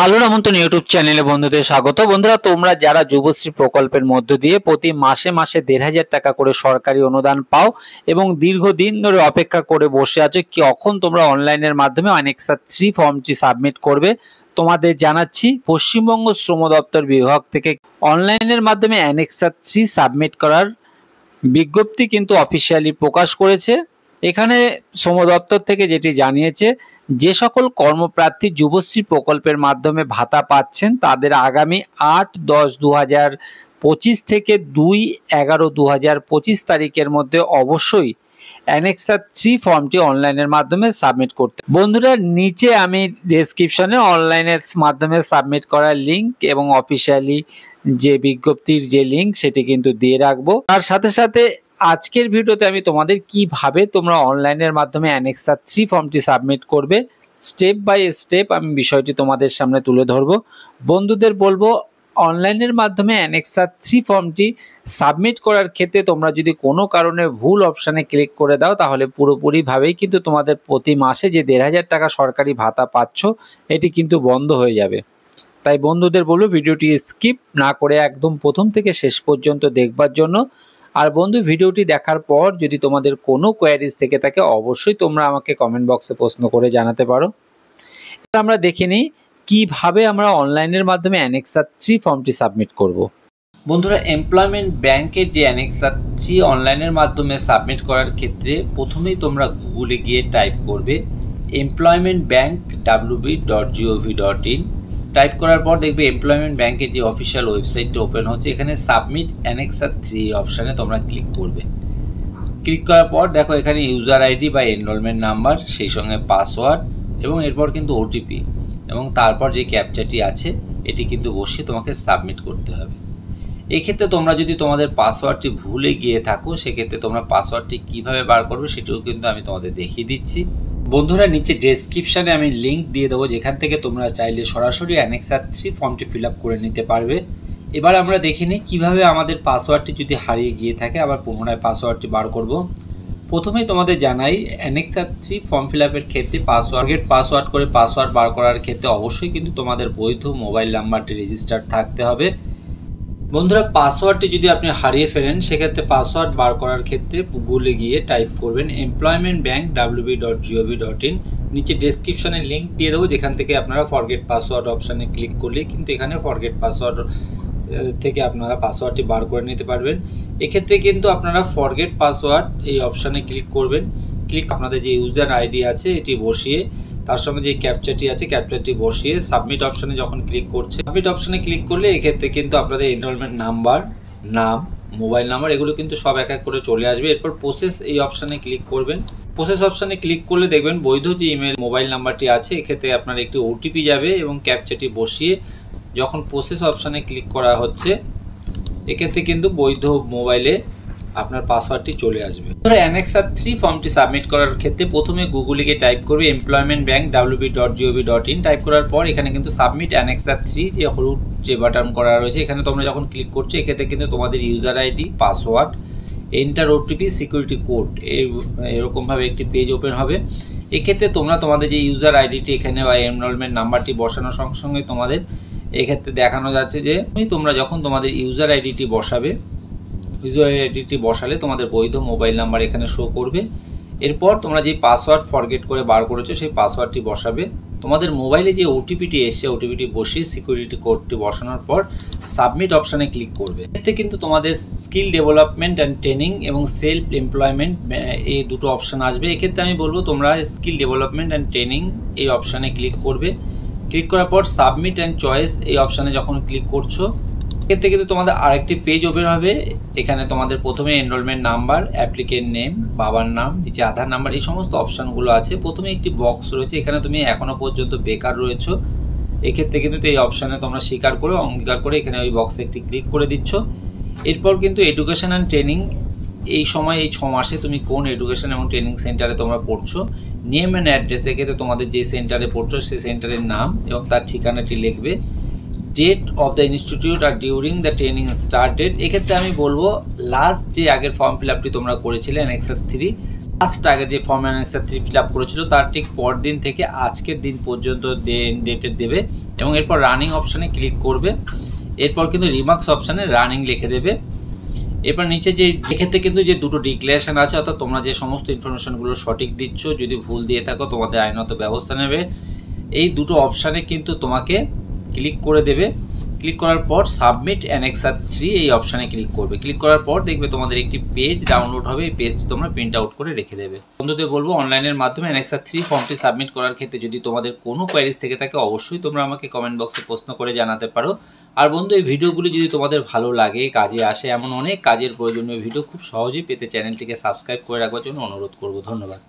আলোর আমন্ত্রণ ইউটিউব চ্যানেলে বন্ধুদের স্বাগত। বন্ধুরা, তোমরা যারা যুবশ্রী প্রকল্পের মধ্য দিয়ে প্রতি মাসে মাসে ১,৫০০ টাকা করে সরকারি অনুদান পাও এবং দীর্ঘদিন ধরে অপেক্ষা করে বসে আছো কখন তোমরা অনলাইনের মাধ্যমে আনেক্সা 3 ফর্মটি সাবমিট করবে, তোমাদের জানাচ্ছি পশ্চিমবঙ্গ শ্রম দপ্তর বিভাগ থেকে অনলাইনের মাধ্যমে আনেক্সা 3 সাবমিট করার বিজ্ঞপ্তি কিন্তু অফিসিয়ালি প্রকাশ করেছে। এখানে শ্রম দপ্তর থেকে যেটি জানিয়েছে, যে সকল কর্মপ্রার্থী যুবশ্রী প্রকল্পের মাধ্যমে ভাতা পাচ্ছেন তাদের আগামী ৮-১০-২০২৫ থেকে ২-১১-২০২৫ তারিখের মধ্যে অবশ্যই অ্যানেক্সা 3 ফর্মটি অনলাইনের মাধ্যমে সাবমিট করতে। বন্ধুরা, নিচে আমি ডেসক্রিপশনে অনলাইনের মাধ্যমে সাবমিট করার লিঙ্ক এবং অফিসিয়ালি যে বিজ্ঞপ্তির যে লিঙ্ক সেটি কিন্তু দিয়ে রাখবো। তার সাথে সাথে আজকের ভিডিওতে আমি তোমাদের কিভাবে তোমরা অনলাইনের মাধ্যমে অ্যানেক্সা 3 ফর্মটি সাবমিট করবে স্টেপ বাই স্টেপ আমি বিষয়টি তোমাদের সামনে তুলে ধরবো। বন্ধুদের বলবো, অনলাইনের মাধ্যমে অ্যানেক্সা 3 ফর্মটি সাবমিট করার ক্ষেত্রে তোমরা যদি কোনো কারণে ভুল অপশানে ক্লিক করে দাও তাহলে পুরোপুরিভাবেই কিন্তু তোমাদের প্রতি মাসে যে ১,৫০০ টাকা সরকারি ভাতা পাচ্ছ এটি কিন্তু বন্ধ হয়ে যাবে। তাই বন্ধুদের বলবো ভিডিওটি স্কিপ না করে একদম প্রথম থেকে শেষ পর্যন্ত দেখবার জন্য। আর বন্ধু, ভিডিওটি দেখার পর যদি তোমাদের কোনো কোয়ারিজ থেকে থাকে অবশ্যই তোমরা আমাকে কমেন্ট বক্সে প্রশ্ন করে জানাতে পারো। এবার আমরা দেখে নিই কিভাবে আমরা অনলাইনের মাধ্যমে অ্যানেক্সা 3 ফর্মটি সাবমিট করব। বন্ধুরা, এমপ্লয়মেন্ট ব্যাংকের যে অ্যানেক্সা 3 অনলাইনের মাধ্যমে সাবমিট করার ক্ষেত্রে প্রথমেই তোমরা গুগলে গিয়ে টাইপ করবে employmentbank.wb.gov.in। টাইপ করার পর দেখবে এমপ্লয়মেন্ট ব্যাংকের যে অফিসিয়াল ওয়েবসাইটটা ওপেন হচ্ছে, এখানে সাবমিট অ্যানেক্সা 3 অপশানে তোমরা ক্লিক করবে। ক্লিক করার পর দেখো এখানে ইউজার আইডি বা এনরোলমেন্ট নাম্বার, সেই সঙ্গে পাসওয়ার্ড এবং এরপর কিন্তু ওটিপি এবং তারপর যে ক্যাপচাটি আছে এটি কিন্তু বসিয়ে তোমাকে সাবমিট করতে হবে। এক্ষেত্রে তোমরা যদি তোমাদের পাসওয়ার্ডটি ভুলে গিয়ে থাকো সেক্ষেত্রে তোমরা পাসওয়ার্ডটি কিভাবে বার করবে সেটিও কিন্তু আমি তোমাদের দেখিয়ে দিচ্ছি। বন্ধুরা, নিচে ডেসক্রিপশানে আমি লিঙ্ক দিয়ে দেবো যেখান থেকে তোমরা চাইলে সরাসরি অ্যানেক্সা 3 ফর্মটি ফিল আপ করে নিতে পারবে। এবার আমরা দেখে নিই কীভাবে আমাদের পাসওয়ার্ডটি যদি হারিয়ে গিয়ে থাকে আবার পুনরায় পাসওয়ার্ডটি বার করব। প্রথমেই তোমাদের জানাই, অ্যানেক্সা 3 ফর্ম ফিল আপের ক্ষেত্রে পাসওয়ার্ড করে পাসওয়ার্ড বার করার ক্ষেত্রে অবশ্যই কিন্তু তোমাদের বৈধ মোবাইল নাম্বারটি রেজিস্টার্ড থাকতে হবে। বন্ধুরা, পাসওয়ার্ডটি যদি আপনি হারিয়ে ফেলেন সেক্ষেত্রে পাসওয়ার্ড বার করার ক্ষেত্রে গুগলে গিয়ে টাইপ করবেন employmentbank.wb.gov.in। নিচে ডেসক্রিপশনে লিঙ্ক দিয়ে দেবো যেখান থেকে আপনারা ফরগেট পাসওয়ার্ড অপশানে ক্লিক করলেই কিন্তু এখানে ফরগেট পাসওয়ার্ড থেকে আপনারা পাসওয়ার্ডটি বার করে নিতে পারবেন। এক্ষেত্রে কিন্তু আপনারা ফরগেট পাসওয়ার্ড এই অপশানে ক্লিক করবেন। আপনাদের যে ইউজার আইডি আছে এটি বসিয়ে তার সঙ্গে যে ক্যাপচাটি আছে ক্যাপচাটি বসিয়ে সাবমিট অপশানে যখন ক্লিক করছে, সাবমিট অপশানে ক্লিক করলে এক্ষেত্রে কিন্তু আপনাদের এনরোলমেন্ট নাম্বার, নাম, মোবাইল নাম্বার এগুলো কিন্তু সব এক এক করে চলে আসবে। এরপর প্রসেস এই অপশানে ক্লিক করবেন। প্রসেস অপশানে ক্লিক করলে দেখবেন বৈধ যে ইমেল মোবাইল নাম্বারটি আছে এক্ষেত্রে আপনার একটি ওটিপি যাবে এবং ক্যাপচাটি বসিয়ে যখন প্রসেস অপশানে ক্লিক করা হচ্ছে এক্ষেত্রে কিন্তু বৈধ মোবাইলে আপনার পাসওয়ার্ডটি চলে আসবে। অ্যানেক্সা 3 ফর্মটি সাবমিট করার ক্ষেত্রে প্রথমে গুগলে গিয়ে টাইপ করবে employmentbank.wb.gov.in। টাইপ করার পর এখানে কিন্তু সাবমিট অ্যানেক্সা 3 যে হলুদ যে বাটন করা রয়েছে এখানে তোমরা যখন ক্লিক করছো এক্ষেত্রে কিন্তু তোমাদের user ID, password, enter OTP, security code এরকমভাবে একটি পেজ ওপেন হবে। এক্ষেত্রে তোমরা তোমাদের যে ইউজার আইডিটি এখানে বা এনরোলমেন্ট নাম্বারটি বসানোর সঙ্গে সঙ্গে তোমাদের এক্ষেত্রে দেখানো যাচ্ছে যে তোমরা যখন তোমাদের ইউজার আইডিটি বসাবে, ইউজার আইডিটি বসালে তোমাদের বৈধ মোবাইল নাম্বার এখানে শো করবে। এরপর তোমরা যে পাসওয়ার্ড ফরগেট করে বার করেছো সেই পাসওয়ার্ডটি বসাবে। তোমাদের মোবাইলে যে ওটিপিটি এসছে ওটিপিটি বসিয়ে সিকিউরিটি কোডটি বসানোর পর সাবমিট অপশানে ক্লিক করবে। এতে কিন্তু তোমাদের স্কিল ডেভেলপমেন্ট অ্যান্ড ট্রেনিং এবং সেলফ এমপ্লয়মেন্ট এই দুটো অপশান আসবে। এক্ষেত্রে আমি বলবো তোমরা স্কিল ডেভেলপমেন্ট অ্যান্ড ট্রেনিং এই অপশানে ক্লিক করবে। ক্লিক করার পর সাবমিট অ্যান্ড চয়েস এই অপশানে যখন ক্লিক করছো এক্ষেত্রে কিন্তু তোমাদের আরেকটি পেজ ওপেন হবে। এখানে তোমাদের প্রথমে এনরোলমেন্ট নাম্বার, অ্যাপ্লিকেন্ট নেম, বাবার নাম, নিচে আধার নাম্বার এই সমস্ত অপশানগুলো আছে। প্রথমে একটি বক্স রয়েছে, এখানে তুমি এখনও পর্যন্ত বেকার রয়েছো এক্ষেত্রে কিন্তু এই অপশানে তোমরা স্বীকার করে অঙ্গীকার করে এখানে ওই বক্সে একটি ক্লিক করে দিচ্ছ। এরপর কিন্তু এডুকেশন অ্যান্ড ট্রেনিং এই সময় এই 6 মাসে তুমি কোন এডুকেশন এবং ট্রেনিং সেন্টারে তোমরা পড়ছো, নেম অ্যান্ড অ্যাড্রেস এক্ষেত্রে তোমাদের যে সেন্টারে পড়ছো সেই সেন্টারের নাম এবং তার ঠিকানাটি লিখবে। ডেট অফ দ্য ইনস্টিটিউট আর during the training start date এক্ষেত্রে আমি বলবো লাস্ট যে আগের ফর্ম ফিল আপটি তোমরা করেছিলে অ্যানেক্সা 3 লাস্ট আগের যে ফর্ম অ্যানেক্সার 3 ফিল আপ করেছিল তার ঠিক পর দিন থেকে আজকের দিন পর্যন্ত ডেটের দেবে এবং এরপর রানিং অপশানে ক্লিক করবে। এরপর কিন্তু রিমার্কস অপশানে রানিং লিখে দেবে। এরপর নিচে যে এক্ষেত্রে কিন্তু যে দুটো ডিক্লারেশন আছে, অর্থাৎ তোমরা যে সমস্ত ইনফরমেশনগুলো সঠিক দিচ্ছ, যদি ভুল দিয়ে থাকো তোমাদের আইনত ব্যবস্থা নেবে। এই দুটো অপশানে কিন্তু তোমাকে ক্লিক করে দেবে। ক্লিক করার পর সাবমিট অ্যানেক্সার 3 এই অপশানে ক্লিক করবে। ক্লিক করার পর দেখবে তোমাদের একটি পেজ ডাউনলোড হবে। এই পেজটি তোমরা প্রিন্ট আউট করে রেখে দেবে। বন্ধুদের বলবো, অনলাইনের মাধ্যমে অ্যানেক্সার 3 ফর্মটি সাবমিট করার ক্ষেত্রে যদি তোমাদের কোনো কোয়ারিজ থেকে থাকে অবশ্যই তোমরা আমাকে কমেন্ট বক্সে প্রশ্ন করে জানাতে পারো। আর বন্ধু, এই ভিডিওগুলি যদি তোমাদের ভালো লাগে, কাজে আসে, এমন অনেক কাজের প্রয়োজনীয় ভিডিও খুব সহজেই পেতে চ্যানেলটিকে সাবস্ক্রাইব করে রাখবার জন্য অনুরোধ করব। ধন্যবাদ।